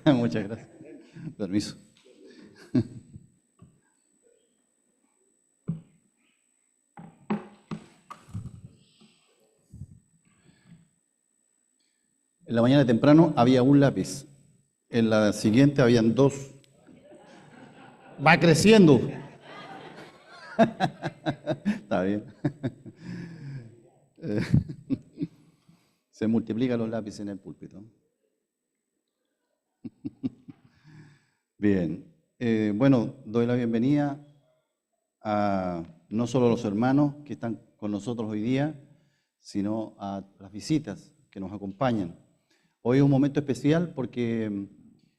Muchas gracias. Permiso. En la mañana temprano había un lápiz. En la siguiente habían dos. Va creciendo. Está bien. Eh, Se multiplican los lápices en el púlpito. Bien. Bueno, doy la bienvenida a no solo a los hermanos que están con nosotros hoy día, sino a las visitas que nos acompañan. Hoy es un momento especial porque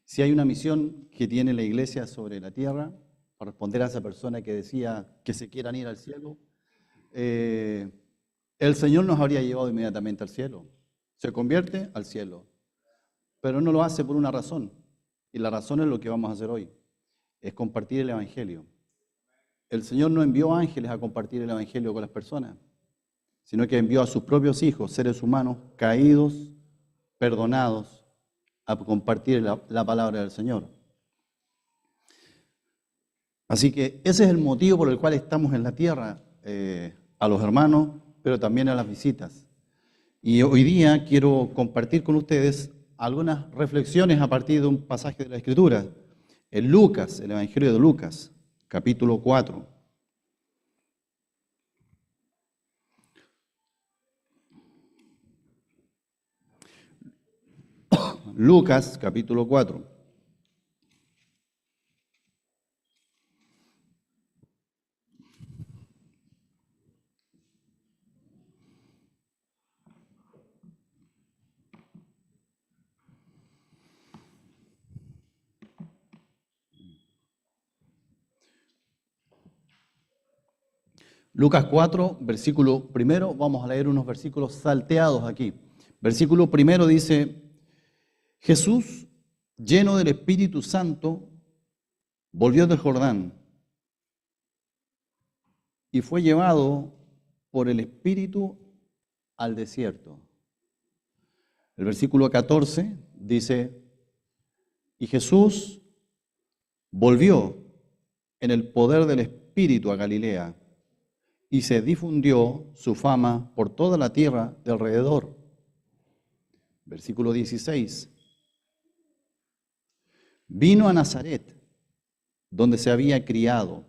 si hay una misión que tiene la iglesia sobre la tierra, para responder a esa persona que decía que se quieran ir al cielo, el Señor nos habría llevado inmediatamente al cielo. Se convierte al cielo, pero no lo hace por una razón, y la razón es lo que vamos a hacer hoy, es compartir el Evangelio. El Señor no envió ángeles a compartir el Evangelio con las personas, sino que envió a sus propios hijos, seres humanos, caídos, perdonados, a compartir la palabra del Señor. Así que ese es el motivo por el cual estamos en la tierra, a los hermanos, pero también a las visitas. Y hoy día quiero compartir con ustedes algunas reflexiones a partir de un pasaje de la Escritura, en Lucas, el Evangelio de Lucas, capítulo 4. Lucas, capítulo 4. Lucas 4, versículo primero, vamos a leer unos versículos salteados aquí. Versículo primero dice: Jesús, lleno del Espíritu Santo, volvió del Jordán y fue llevado por el Espíritu al desierto. El versículo 14 dice: y Jesús volvió en el poder del Espíritu a Galilea, y se difundió su fama por toda la tierra de alrededor. Versículo 16. Vino a Nazaret, donde se había criado,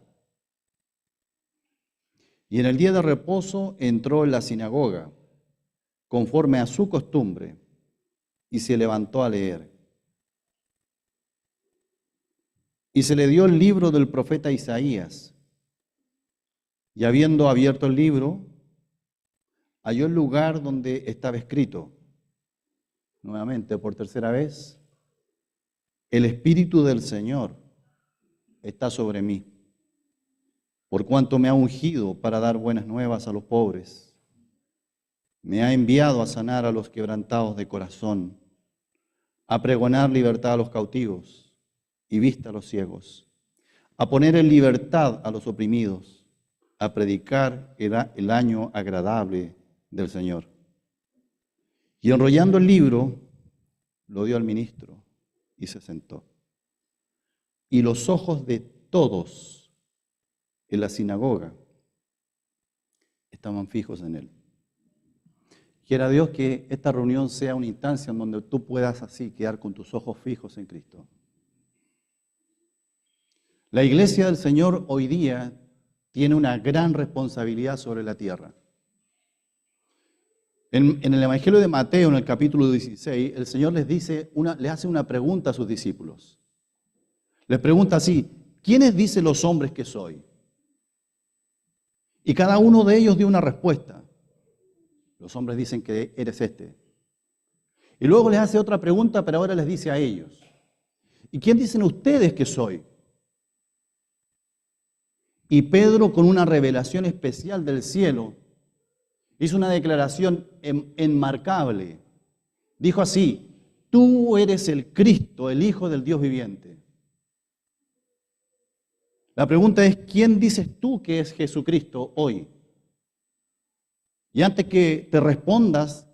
y en el día de reposo entró en la sinagoga, conforme a su costumbre, y se levantó a leer. Y se le dio el libro del profeta Isaías. Y habiendo abierto el libro, halló el lugar donde estaba escrito, nuevamente por tercera vez: el Espíritu del Señor está sobre mí, por cuanto me ha ungido para dar buenas nuevas a los pobres. Me ha enviado a sanar a los quebrantados de corazón, a pregonar libertad a los cautivos y vista a los ciegos, a poner en libertad a los oprimidos, a predicar el año agradable del Señor. Y enrollando el libro, lo dio al ministro y se sentó. Y los ojos de todos en la sinagoga estaban fijos en él. Quiera Dios que esta reunión sea una instancia en donde tú puedas así quedar con tus ojos fijos en Cristo. La iglesia del Señor hoy día tiene una gran responsabilidad sobre la tierra. En el Evangelio de Mateo, en el capítulo 16, el Señor le hace una pregunta a sus discípulos. Les pregunta así: ¿quiénes dicen los hombres que soy? Y cada uno de ellos dio una respuesta. Los hombres dicen que eres este. Y luego les hace otra pregunta, pero ahora les dice a ellos: ¿y quién dicen ustedes que soy? Y Pedro, con una revelación especial del cielo, hizo una declaración enmarcable. Dijo así: tú eres el Cristo, el Hijo del Dios viviente. La pregunta es: ¿quién dices tú que es Jesucristo hoy? Y antes que te respondas,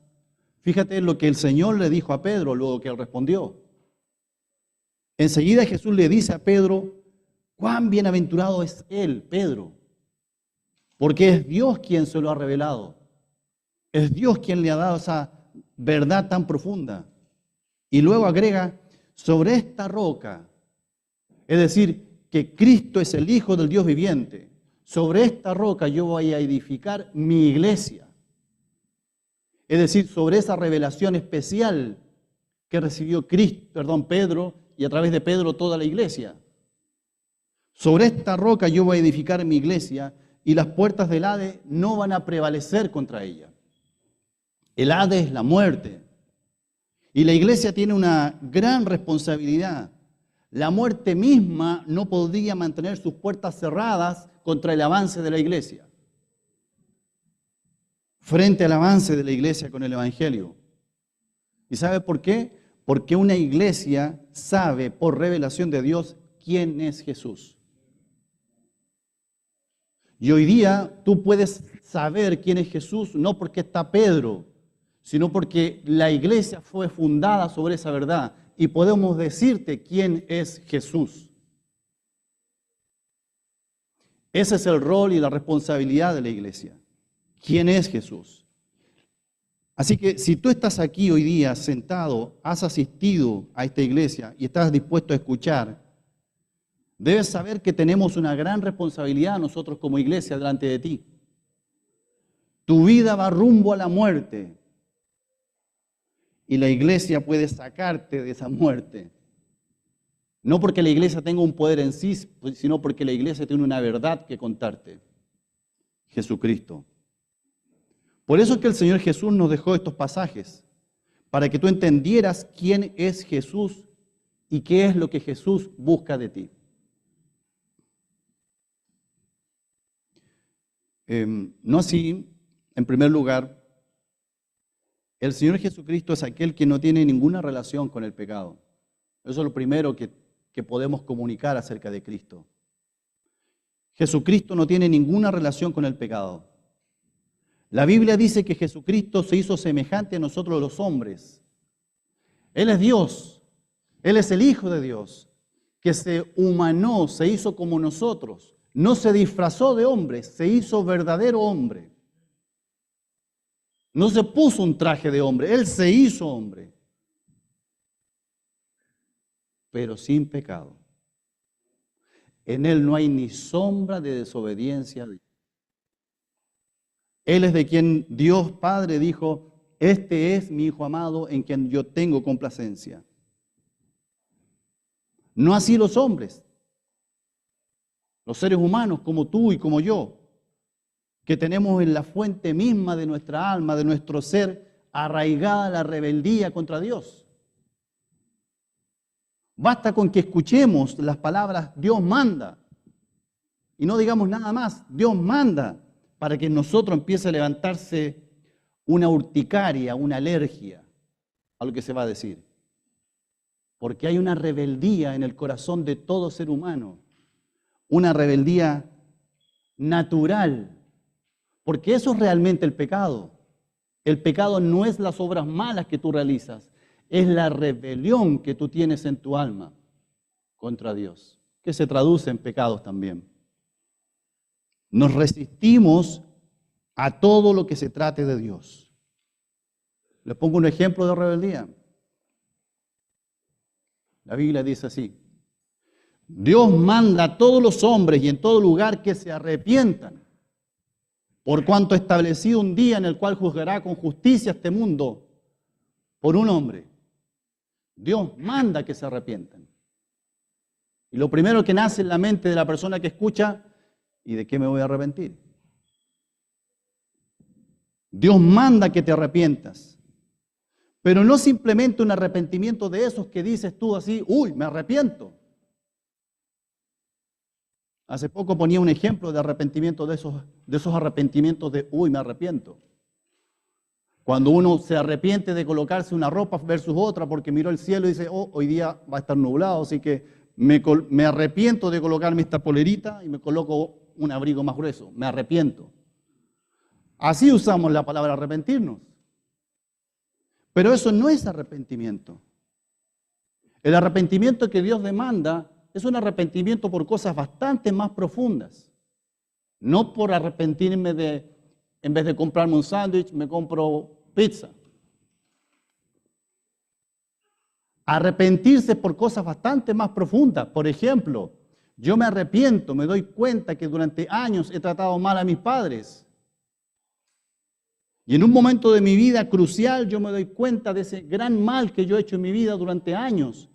Fíjate lo que el Señor le dijo a Pedro, luego que él respondió. Enseguida Jesús le dice a Pedro, cuán bienaventurado es él, Pedro, porque es Dios quien se lo ha revelado. Es Dios quien le ha dado esa verdad tan profunda. Y luego agrega, sobre esta roca, es decir, que Cristo es el Hijo del Dios viviente, sobre esta roca yo voy a edificar mi iglesia. Es decir, sobre esa revelación especial que recibió Pedro, y a través de Pedro toda la iglesia. Sobre esta roca yo voy a edificar mi iglesia y las puertas del Hades no van a prevalecer contra ella. El Hades es la muerte. Y la iglesia tiene una gran responsabilidad. La muerte misma no podría mantener sus puertas cerradas contra el avance de la iglesia. Frente al avance de la iglesia con el Evangelio. ¿Y sabe por qué? Porque una iglesia sabe por revelación de Dios quién es Jesús. Y hoy día tú puedes saber quién es Jesús no porque está Pedro, sino porque la iglesia fue fundada sobre esa verdad y podemos decirte quién es Jesús. Ese es el rol y la responsabilidad de la iglesia. ¿Quién es Jesús? Así que si tú estás aquí hoy día sentado, has asistido a esta iglesia y estás dispuesto a escuchar, debes saber que tenemos una gran responsabilidad nosotros como iglesia delante de ti. Tu vida va rumbo a la muerte y la iglesia puede sacarte de esa muerte. No porque la iglesia tenga un poder en sí, sino porque la iglesia tiene una verdad que contarte. Jesucristo. Por eso es que el Señor Jesús nos dejó estos pasajes, para que tú entendieras quién es Jesús y qué es lo que Jesús busca de ti. No así, en primer lugar, el Señor Jesucristo es aquel que no tiene ninguna relación con el pecado. Eso es lo primero que podemos comunicar acerca de Cristo. Jesucristo no tiene ninguna relación con el pecado. La Biblia dice que Jesucristo se hizo semejante a nosotros los hombres. Él es Dios, Él es el Hijo de Dios, que se humanó, se hizo como nosotros. No se disfrazó de hombre, se hizo verdadero hombre. No se puso un traje de hombre, Él se hizo hombre. Pero sin pecado. En Él no hay ni sombra de desobediencia. Él es de quien Dios Padre dijo, este es mi Hijo amado en quien yo tengo complacencia. No así los hombres, los seres humanos como tú y como yo, que tenemos en la fuente misma de nuestra alma, de nuestro ser, arraigada la rebeldía contra Dios. Basta con que escuchemos las palabras Dios manda y no digamos nada más, Dios manda, para que en nosotros empiece a levantarse una urticaria, una alergia a lo que se va a decir. Porque hay una rebeldía en el corazón de todo ser humano, una rebeldía natural, porque eso es realmente el pecado. El pecado no es las obras malas que tú realizas, es la rebelión que tú tienes en tu alma contra Dios, que se traduce en pecados también. Nos resistimos a todo lo que se trate de Dios. Les pongo un ejemplo de rebeldía. La Biblia dice así: Dios manda a todos los hombres y en todo lugar que se arrepientan, por cuanto ha establecido un día en el cual juzgará con justicia este mundo por un hombre. Dios manda que se arrepientan. Y lo primero que nace en la mente de la persona que escucha, ¿y de qué me voy a arrepentir? Dios manda que te arrepientas. Pero no simplemente un arrepentimiento de esos que dices tú así, uy, me arrepiento. Hace poco ponía un ejemplo de arrepentimiento de esos arrepentimientos de, uy, me arrepiento. Cuando uno se arrepiente de colocarse una ropa versus otra porque miró el cielo y dice, oh, hoy día va a estar nublado, así que me arrepiento de colocarme esta polerita y me coloco un abrigo más grueso. Me arrepiento. Así usamos la palabra arrepentirnos. Pero eso no es arrepentimiento. El arrepentimiento que Dios demanda es un arrepentimiento por cosas bastante más profundas. No por arrepentirme de, en vez de comprarme un sándwich, me compro pizza. Arrepentirse por cosas bastante más profundas. Por ejemplo, yo me arrepiento, me doy cuenta que durante años he tratado mal a mis padres. Y en un momento de mi vida crucial yo me doy cuenta de ese gran mal que yo he hecho en mi vida durante años.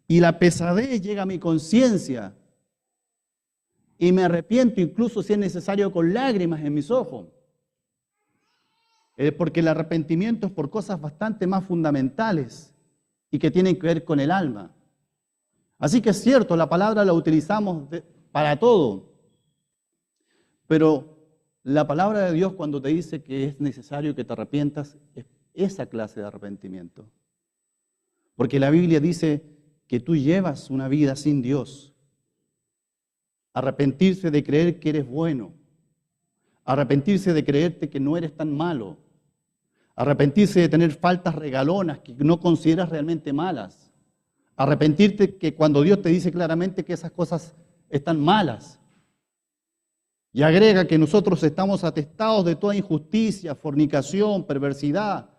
Y la pesadez llega a mi conciencia. Y me arrepiento, incluso si es necesario, con lágrimas en mis ojos. Porque el arrepentimiento es por cosas bastante más fundamentales y que tienen que ver con el alma. Así que es cierto, la palabra la utilizamos para todo. Pero la palabra de Dios cuando te dice que es necesario que te arrepientas, es esa clase de arrepentimiento. Porque la Biblia dice que tú llevas una vida sin Dios. Arrepentirse de creer que eres bueno. Arrepentirse de creerte que no eres tan malo. Arrepentirse de tener faltas regalonas que no consideras realmente malas. Arrepentirte que cuando Dios te dice claramente que esas cosas están malas. Y agrega que nosotros estamos atestados de toda injusticia, fornicación, perversidad,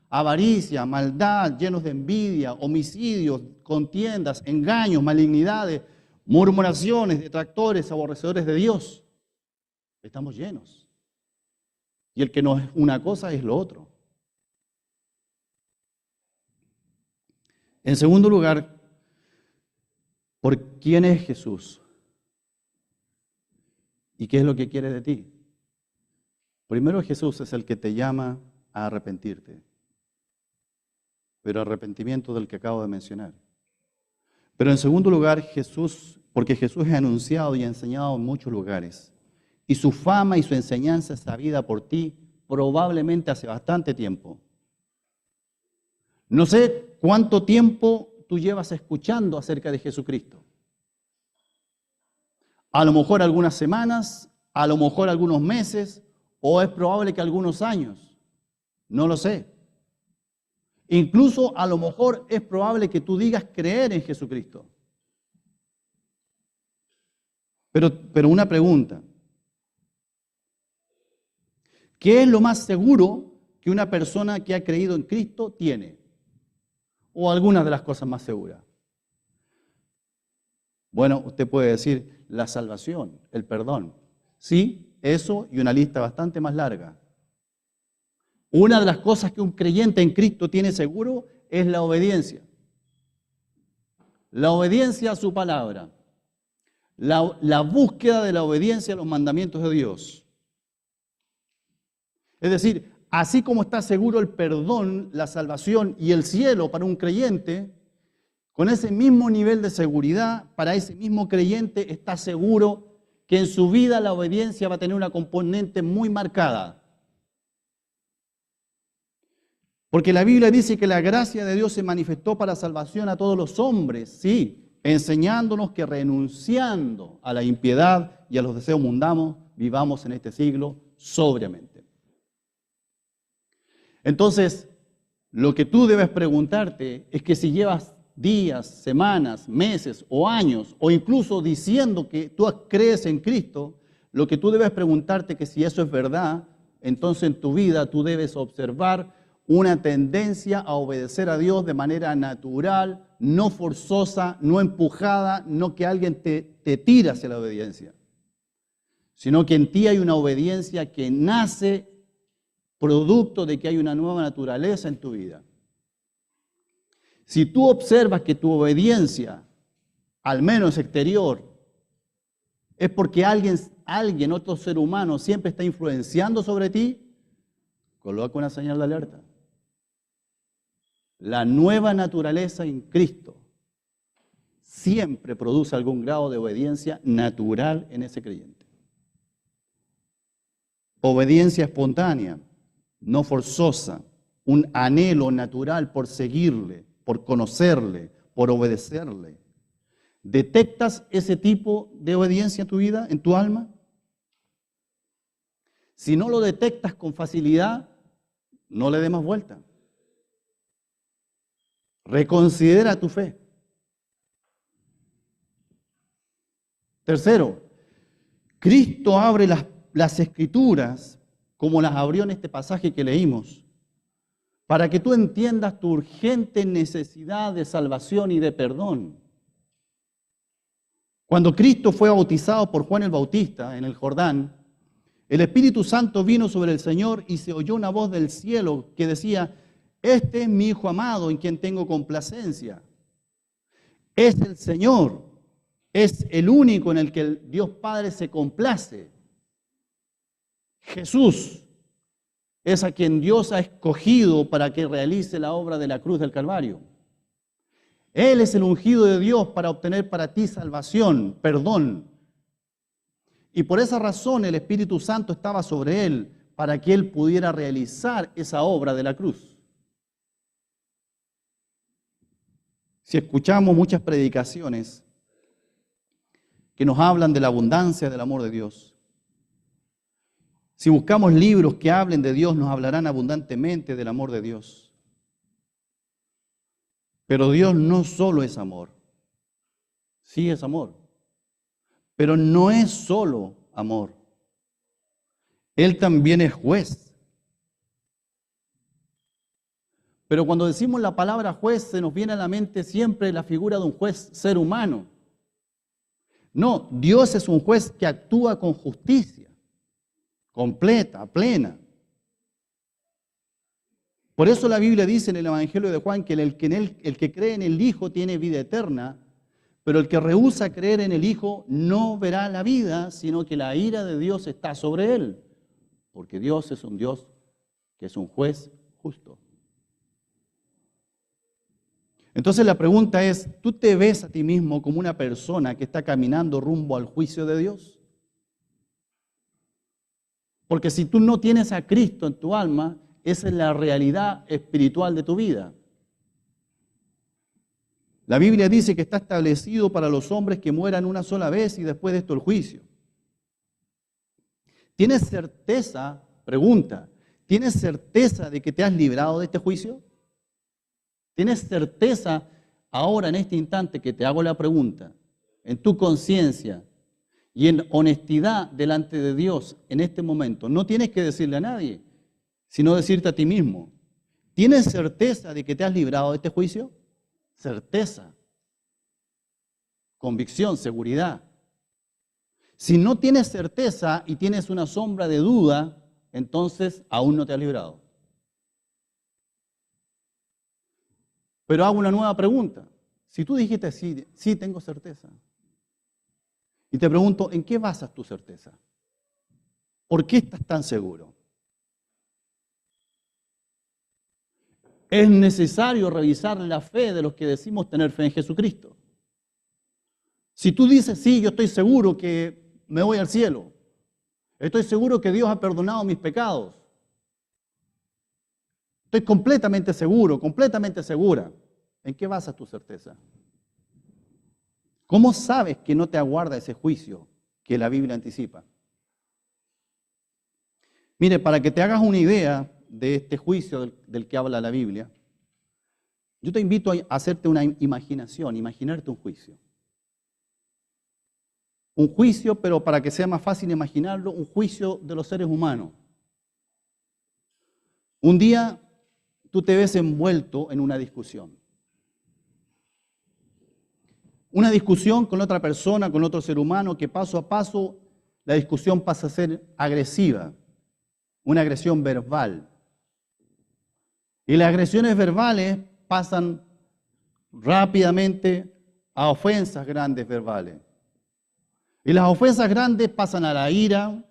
avaricia, maldad, llenos de envidia, homicidios, contiendas, engaños, malignidades, murmuraciones, detractores, aborrecedores de Dios. Estamos llenos. Y el que no es una cosa es lo otro. En segundo lugar, ¿por quién es Jesús? ¿Y qué es lo que quiere de ti? Primero, Jesús es el que te llama a arrepentirte. Pero arrepentimiento del que acabo de mencionar. Pero en segundo lugar, Jesús, porque Jesús es anunciado y enseñado en muchos lugares. Y su fama y su enseñanza es sabida por ti probablemente hace bastante tiempo. No sé cuánto tiempo tú llevas escuchando acerca de Jesucristo. A lo mejor algunas semanas, a lo mejor algunos meses, o es probable que algunos años. No lo sé. Incluso a lo mejor es probable que tú digas creer en Jesucristo. Pero una pregunta. ¿Qué es lo más seguro que una persona que ha creído en Cristo tiene? O algunas de las cosas más seguras. Bueno, usted puede decir la salvación, el perdón. Sí, eso y una lista bastante más larga. Una de las cosas que un creyente en Cristo tiene seguro es la obediencia. La obediencia a su palabra. La búsqueda de la obediencia a los mandamientos de Dios. Es decir, así como está seguro el perdón, la salvación y el cielo para un creyente, con ese mismo nivel de seguridad, para ese mismo creyente está seguro que en su vida la obediencia va a tener una componente muy marcada. Porque la Biblia dice que la gracia de Dios se manifestó para salvación a todos los hombres, sí, enseñándonos que renunciando a la impiedad y a los deseos mundanos, vivamos en este siglo sobriamente. Entonces, lo que tú debes preguntarte es que si llevas días, semanas, meses o años, o incluso diciendo que tú crees en Cristo, lo que tú debes preguntarte es que si eso es verdad, entonces en tu vida tú debes observar una tendencia a obedecer a Dios de manera natural, no forzosa, no empujada, no que alguien te tire hacia la obediencia, sino que en ti hay una obediencia que nace producto de que hay una nueva naturaleza en tu vida. Si tú observas que tu obediencia, al menos exterior, es porque alguien, otro ser humano, siempre está influenciando sobre ti, coloca una señal de alerta. La nueva naturaleza en Cristo siempre produce algún grado de obediencia natural en ese creyente. Obediencia espontánea, no forzosa, un anhelo natural por seguirle, por conocerle, por obedecerle. ¿Detectas ese tipo de obediencia en tu vida, en tu alma? Si no lo detectas con facilidad, no le des más vuelta. Reconsidera tu fe. Tercero, Cristo abre las Escrituras, como las abrió en este pasaje que leímos, para que tú entiendas tu urgente necesidad de salvación y de perdón. Cuando Cristo fue bautizado por Juan el Bautista en el Jordán, el Espíritu Santo vino sobre el Señor y se oyó una voz del cielo que decía: este es mi Hijo amado en quien tengo complacencia. Es el Señor, es el único en el que el Dios Padre se complace. Jesús es a quien Dios ha escogido para que realice la obra de la cruz del Calvario. Él es el ungido de Dios para obtener para ti salvación, perdón. Y por esa razón el Espíritu Santo estaba sobre él, para que él pudiera realizar esa obra de la cruz. Si escuchamos muchas predicaciones que nos hablan de la abundancia del amor de Dios, si buscamos libros que hablen de Dios, nos hablarán abundantemente del amor de Dios. Pero Dios no solo es amor, sí es amor, pero no es solo amor. Él también es juez. Pero cuando decimos la palabra juez, se nos viene a la mente siempre la figura de un juez ser humano. No, Dios es un juez que actúa con justicia, completa, plena. Por eso la Biblia dice en el Evangelio de Juan que el que cree en el Hijo tiene vida eterna, pero el que rehúsa creer en el Hijo no verá la vida, sino que la ira de Dios está sobre él, porque Dios es un Dios que es un juez justo. Entonces la pregunta es, ¿tú te ves a ti mismo como una persona que está caminando rumbo al juicio de Dios? Porque si tú no tienes a Cristo en tu alma, esa es la realidad espiritual de tu vida. La Biblia dice que está establecido para los hombres que mueran una sola vez y después de esto el juicio. ¿Tienes certeza? Pregunta, ¿tienes certeza de que te has librado de este juicio? ¿Tienes certeza ahora en este instante que te hago la pregunta, en tu conciencia y en honestidad delante de Dios en este momento? No tienes que decirle a nadie, sino decirte a ti mismo. ¿Tienes certeza de que te has librado de este juicio? Certeza, convicción, seguridad. Si no tienes certeza y tienes una sombra de duda, entonces aún no te has librado. Pero hago una nueva pregunta. Si tú dijiste sí, sí tengo certeza, y te pregunto, ¿en qué basas tu certeza? ¿Por qué estás tan seguro? Es necesario revisar la fe de los que decimos tener fe en Jesucristo. Si tú dices, sí, yo estoy seguro que me voy al cielo, estoy seguro que Dios ha perdonado mis pecados, estoy completamente seguro, completamente segura, ¿en qué basas tu certeza? ¿Cómo sabes que no te aguarda ese juicio que la Biblia anticipa? Mire, para que te hagas una idea de este juicio del que habla la Biblia, yo te invito a hacerte una imaginación, imaginarte un juicio. Un juicio, pero para que sea más fácil imaginarlo, un juicio de los seres humanos. Un día tú te ves envuelto en una discusión. Una discusión con otra persona, con otro ser humano, que paso a paso la discusión pasa a ser agresiva, una agresión verbal. Y las agresiones verbales pasan rápidamente a ofensas grandes verbales. Y las ofensas grandes pasan a la ira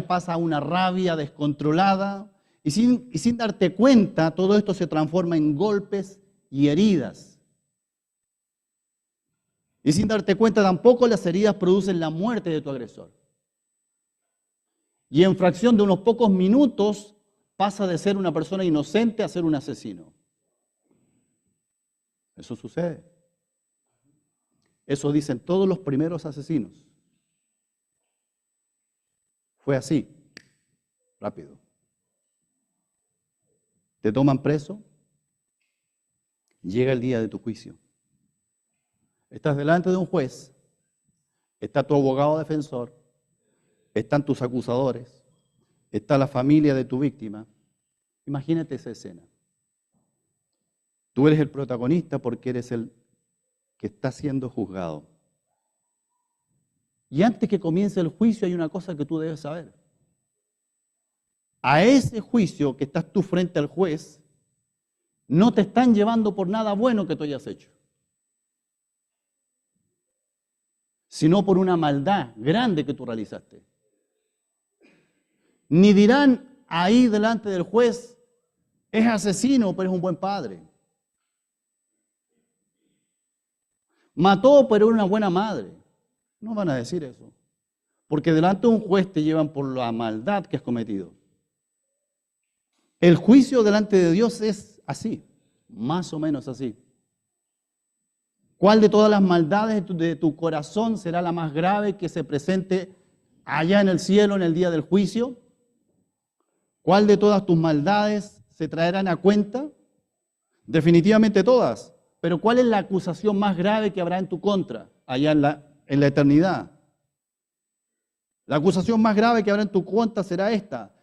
pasa a una rabia descontrolada, y sin darte cuenta, todo esto se transforma en golpes y heridas. Y sin darte cuenta tampoco, las heridas producen la muerte de tu agresor. Y en fracción de unos pocos minutos pasa de ser una persona inocente a ser un asesino. Eso sucede. Eso dicen todos los primeros asesinos. Fue así, rápido. Te toman preso Llega el día de tu juicio. Estás delante de un juez, está tu abogado defensor, están tus acusadores, está la familia de tu víctima. Imagínate esa escena. Tú eres el protagonista porque eres el que está siendo juzgado. Y antes que comience el juicio hay una cosa que tú debes saber. A ese juicio que estás tú frente al juez, no te están llevando por nada bueno que tú hayas hecho, sino por una maldad grande que tú realizaste. Ni dirán ahí delante del juez, es asesino, pero es un buen padre. Mató, pero era una buena madre. No van a decir eso, porque delante de un juez te llevan por la maldad que has cometido. El juicio delante de Dios es así, más o menos así. ¿Cuál de todas las maldades de tu corazón será la más grave que se presente allá en el cielo en el día del juicio? ¿Cuál de todas tus maldades se traerán a cuenta? Definitivamente todas. Pero ¿cuál es la acusación más grave que habrá en tu contra allá en la eternidad? La acusación más grave que habrá en tu contra será esta: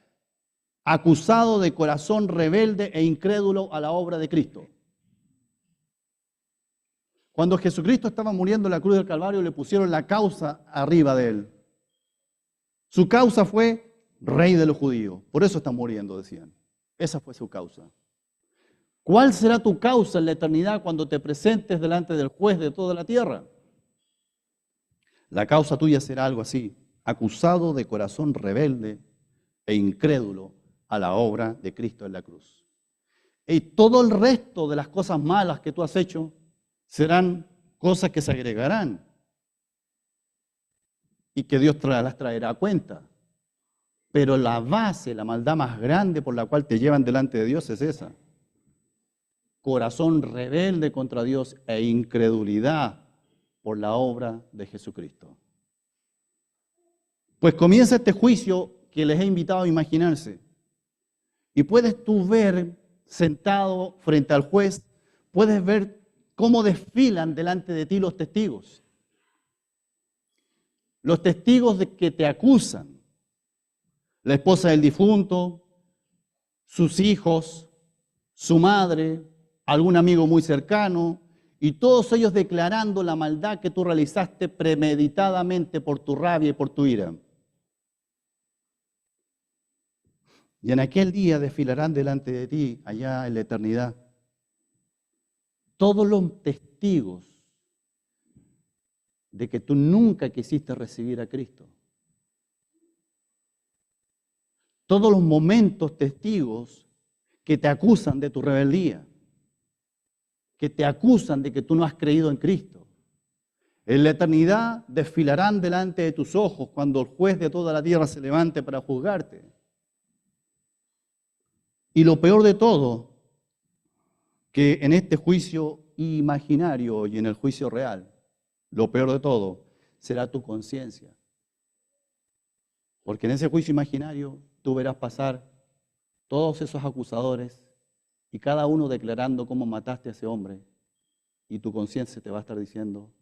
acusado de corazón rebelde e incrédulo a la obra de Cristo. Cuando Jesucristo estaba muriendo en la cruz del Calvario, le pusieron la causa arriba de él. Su causa fue Rey de los judíos. Por eso está muriendo, decían. Esa fue su causa. ¿Cuál será tu causa en la eternidad cuando te presentes delante del juez de toda la tierra? La causa tuya será algo así: acusado de corazón rebelde e incrédulo a la obra de Cristo en la cruz. Y todo el resto de las cosas malas que tú has hecho serán cosas que se agregarán y que Dios las traerá a cuenta. Pero la base, la maldad más grande por la cual te llevan delante de Dios es esa: corazón rebelde contra Dios e incredulidad por la obra de Jesucristo. Pues comienza este juicio que les he invitado a imaginarse. Y puedes tú ver, sentado frente al juez, puedes ver cómo desfilan delante de ti los testigos. Los testigos de que te acusan. La esposa del difunto, sus hijos, su madre, algún amigo muy cercano, y todos ellos declarando la maldad que tú realizaste premeditadamente por tu rabia y por tu ira. Y en aquel día desfilarán delante de ti, allá en la eternidad, todos los testigos de que tú nunca quisiste recibir a Cristo. Todos los momentos testigos que te acusan de tu rebeldía, que te acusan de que tú no has creído en Cristo. En la eternidad desfilarán delante de tus ojos cuando el juez de toda la tierra se levante para juzgarte. Y lo peor de todo, que en este juicio imaginario y en el juicio real, lo peor de todo será tu conciencia. Porque en ese juicio imaginario tú verás pasar todos esos acusadores y cada uno declarando cómo mataste a ese hombre, y tu conciencia te va a estar diciendo: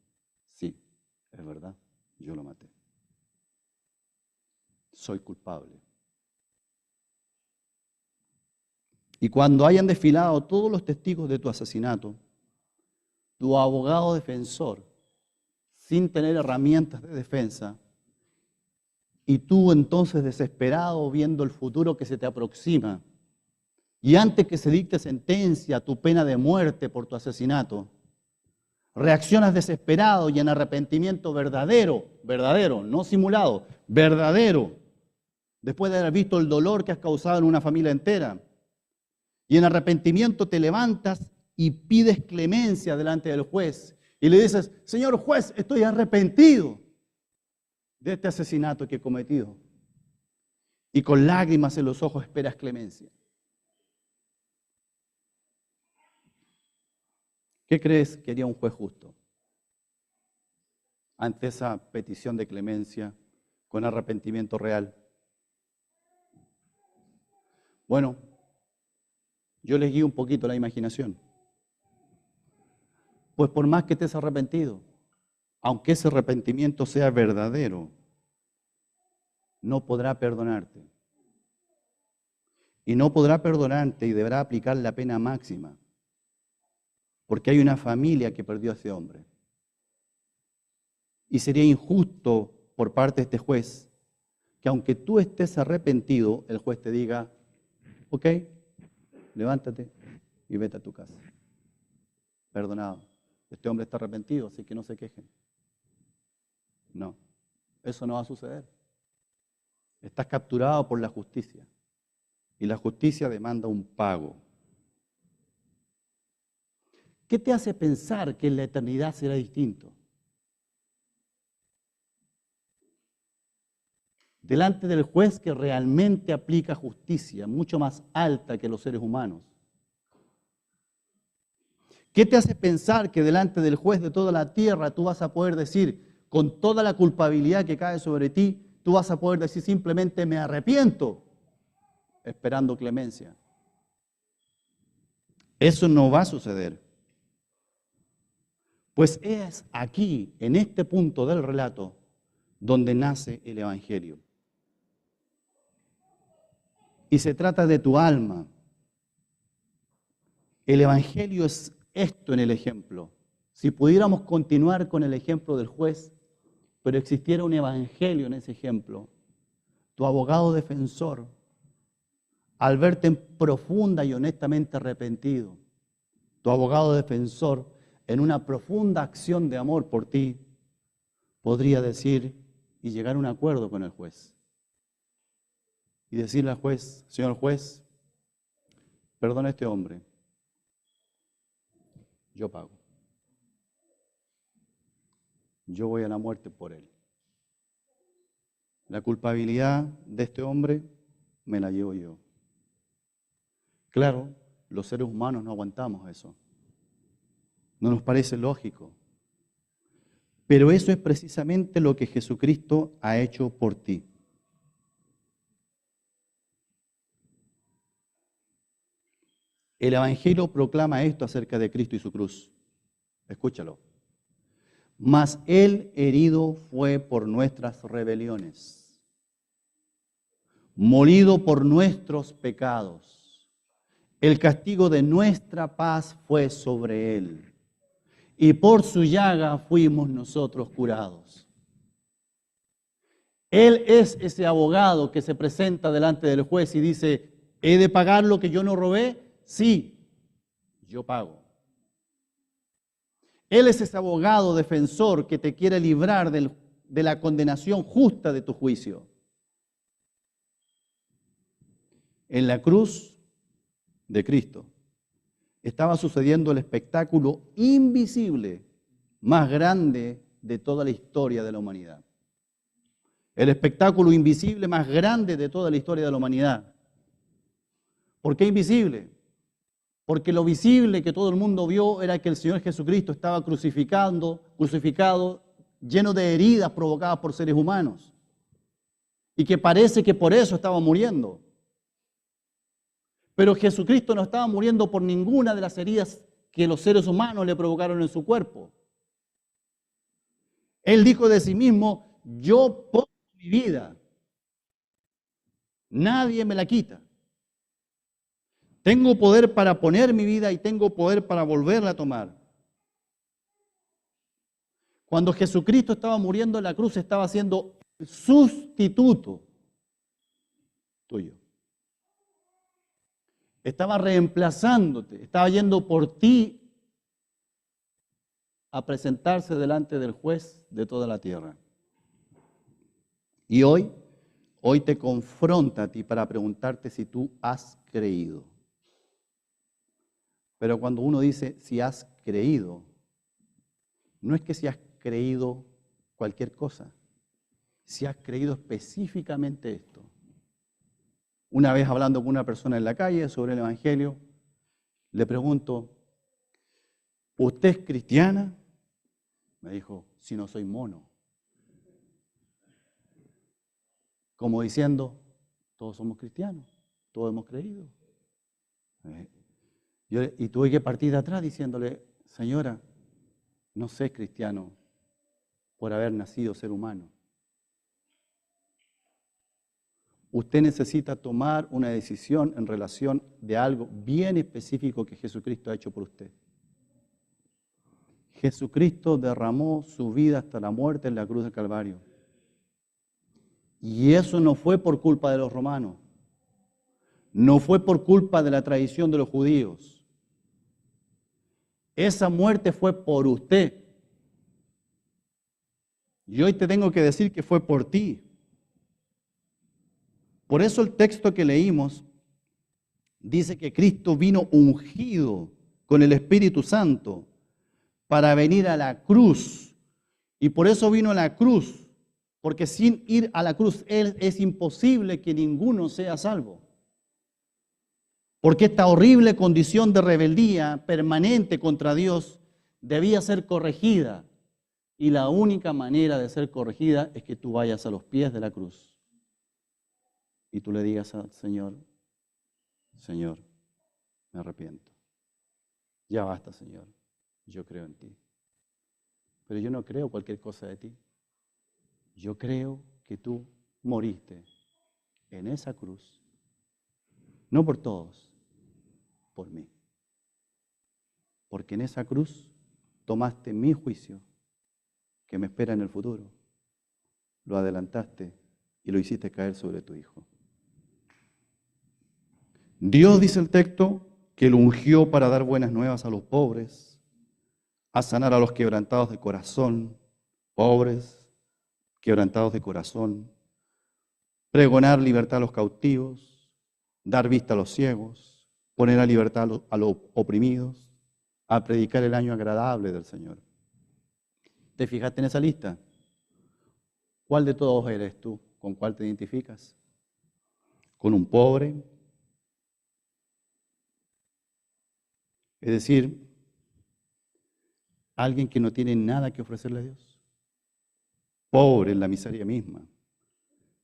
sí, es verdad, yo lo maté. Soy culpable. Y cuando hayan desfilado todos los testigos de tu asesinato, tu abogado defensor, sin tener herramientas de defensa, y tú entonces desesperado viendo el futuro que se te aproxima, y antes que se dicte sentencia, tu pena de muerte por tu asesinato, reaccionas desesperado y en arrepentimiento verdadero, no simulado, verdadero, después de haber visto el dolor que has causado en una familia entera. Y en arrepentimiento te levantas y pides clemencia delante del juez. Y le dices: señor juez, estoy arrepentido de este asesinato que he cometido. Y con lágrimas en los ojos esperas clemencia. ¿Qué crees que haría un juez justo ante esa petición de clemencia con arrepentimiento real? Bueno, yo les guío un poquito la imaginación. Pues por más que estés arrepentido, aunque ese arrepentimiento sea verdadero, no podrá perdonarte. Y no podrá perdonarte y deberá aplicar la pena máxima, porque hay una familia que perdió a ese hombre. Y sería injusto por parte de este juez que aunque tú estés arrepentido, el juez te diga, ok, levántate y vete a tu casa. Perdonado. Este hombre está arrepentido, así que no se quejen. No, eso no va a suceder. Estás capturado por la justicia y la justicia demanda un pago. ¿Qué te hace pensar que en la eternidad será distinto? Delante del juez que realmente aplica justicia, mucho más alta que los seres humanos. ¿Qué te hace pensar que delante del juez de toda la tierra tú vas a poder decir, con toda la culpabilidad que cae sobre ti, tú vas a poder decir simplemente me arrepiento, esperando clemencia? Eso no va a suceder. Pues es aquí, en este punto del relato, donde nace el Evangelio. Y se trata de tu alma. El Evangelio es esto en el ejemplo. Si pudiéramos continuar con el ejemplo del juez, pero existiera un Evangelio en ese ejemplo, tu abogado defensor, al verte profunda y honestamente arrepentido, tu abogado defensor, en una profunda acción de amor por ti, podría decir y llegar a un acuerdo con el juez. Y decirle al juez, señor juez, perdona a este hombre, yo pago. Yo voy a la muerte por él. La culpabilidad de este hombre me la llevo yo. Claro, los seres humanos no aguantamos eso. No nos parece lógico. Pero eso es precisamente lo que Jesucristo ha hecho por ti. El Evangelio proclama esto acerca de Cristo y su cruz. Escúchalo. Mas Él herido fue por nuestras rebeliones, molido por nuestros pecados. El castigo de nuestra paz fue sobre Él, y por su llaga fuimos nosotros curados. Él es ese abogado que se presenta delante del juez y dice, ¿he de pagar lo que yo no robé? Sí, yo pago. Él es ese abogado defensor que te quiere librar de la condenación justa de tu juicio. En la cruz de Cristo estaba sucediendo el espectáculo invisible más grande de toda la historia de la humanidad. El espectáculo invisible más grande de toda la historia de la humanidad. ¿Por qué invisible? Porque lo visible que todo el mundo vio era que el Señor Jesucristo estaba crucificado, lleno de heridas provocadas por seres humanos. Y que parece que por eso estaba muriendo. Pero Jesucristo no estaba muriendo por ninguna de las heridas que los seres humanos le provocaron en su cuerpo. Él dijo de sí mismo, yo pongo mi vida, nadie me la quita. Tengo poder para poner mi vida y tengo poder para volverla a tomar. Cuando Jesucristo estaba muriendo en la cruz, estaba siendo el sustituto tuyo. Estaba reemplazándote, estaba yendo por ti a presentarse delante del juez de toda la tierra. Y hoy te confronta a ti para preguntarte si tú has creído. Pero cuando uno dice si has creído, no es que si has creído cualquier cosa, si has creído específicamente esto. Una vez hablando con una persona en la calle sobre el Evangelio, le pregunto, ¿usted es cristiana? Me dijo, si no soy mono. Como diciendo, todos somos cristianos, todos hemos creído. Y tuve que partir de atrás diciéndole, señora, no sé cristiano por haber nacido ser humano. Usted necesita tomar una decisión en relación de algo bien específico que Jesucristo ha hecho por usted. Jesucristo derramó su vida hasta la muerte en la cruz del Calvario. Y eso no fue por culpa de los romanos. No fue por culpa de la tradición de los judíos. Esa muerte fue por usted. Y hoy te tengo que decir que fue por ti. Por eso el texto que leímos dice que Cristo vino ungido con el Espíritu Santo para venir a la cruz. Y por eso vino a la cruz, porque sin ir a la cruz es imposible que ninguno sea salvo. Porque esta horrible condición de rebeldía permanente contra Dios debía ser corregida. Y la única manera de ser corregida es que tú vayas a los pies de la cruz. Y tú le digas al Señor, Señor, me arrepiento. Ya basta, Señor, yo creo en ti. Pero yo no creo cualquier cosa de ti. Yo creo que tú moriste en esa cruz, no por todos, por mí. Porque en esa cruz tomaste mi juicio que me espera en el futuro. Lo adelantaste y lo hiciste caer sobre tu Hijo. Dios, dice el texto, que lo ungió para dar buenas nuevas a los pobres, a sanar a los quebrantados de corazón, pobres, quebrantados de corazón, pregonar libertad a los cautivos, dar vista a los ciegos, poner a libertad a los oprimidos, a predicar el año agradable del Señor. ¿Te fijaste en esa lista? ¿Cuál de todos eres tú? ¿Con cuál te identificas? ¿Con un pobre? Es decir, alguien que no tiene nada que ofrecerle a Dios. Pobre en la miseria misma.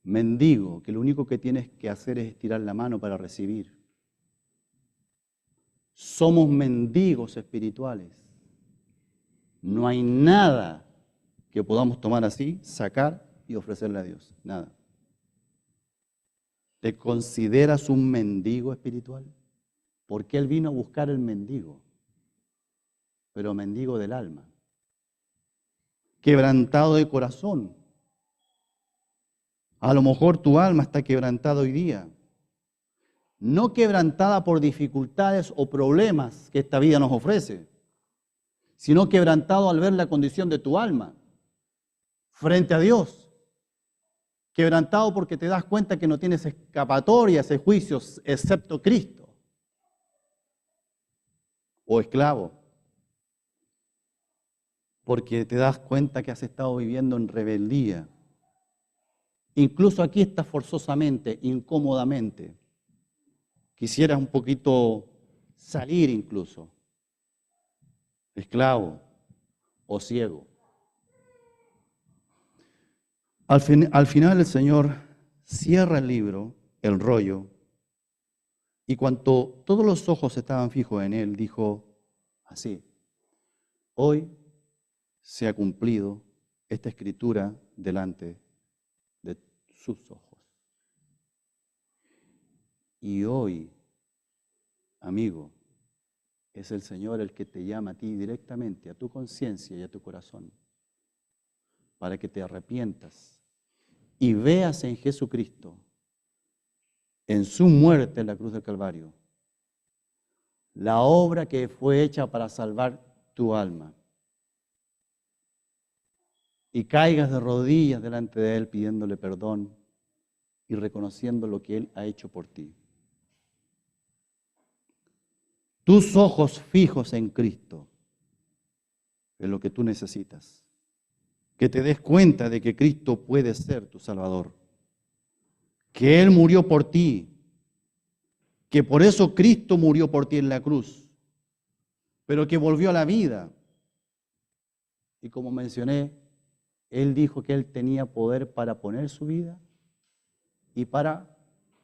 Mendigo, que lo único que tienes que hacer es estirar la mano para recibir. Somos mendigos espirituales. No hay nada que podamos tomar así, sacar y ofrecerle a Dios. Nada. ¿Te consideras un mendigo espiritual? Porque Él vino a buscar el mendigo, pero mendigo del alma. Quebrantado de corazón. A lo mejor tu alma está quebrantada hoy día. No quebrantada por dificultades o problemas que esta vida nos ofrece, sino quebrantado al ver la condición de tu alma frente a Dios. Quebrantado porque te das cuenta que no tienes escapatorias de juicios excepto Cristo. O esclavo. Porque te das cuenta que has estado viviendo en rebeldía. Incluso aquí estás forzosamente, incómodamente. Quisieras un poquito salir incluso. Esclavo o ciego. Al final el Señor cierra el libro, el rollo, y cuando todos los ojos estaban fijos en Él, dijo así: hoy se ha cumplido esta escritura delante de sus ojos. Y hoy, amigo, es el Señor el que te llama a ti directamente, a tu conciencia y a tu corazón, para que te arrepientas y veas en Jesucristo, en su muerte en la cruz del Calvario, la obra que fue hecha para salvar tu alma. Y caigas de rodillas delante de Él pidiéndole perdón y reconociendo lo que Él ha hecho por ti. Tus ojos fijos en Cristo es lo que tú necesitas. Que te des cuenta de que Cristo puede ser tu Salvador. Que Él murió por ti. Que por eso Cristo murió por ti en la cruz. Pero que volvió a la vida. Y como mencioné, Él dijo que Él tenía poder para poner su vida y para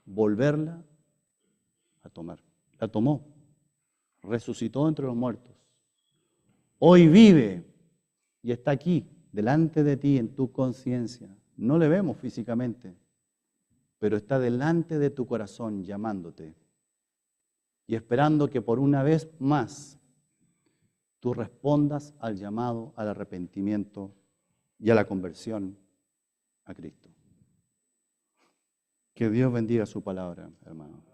volverla a tomar. La tomó. Resucitó entre los muertos. Hoy vive y está aquí, delante de ti, en tu conciencia. No le vemos físicamente, pero está delante de tu corazón llamándote y esperando que por una vez más tú respondas al llamado, al arrepentimiento y a la conversión a Cristo. Que Dios bendiga su palabra, hermano.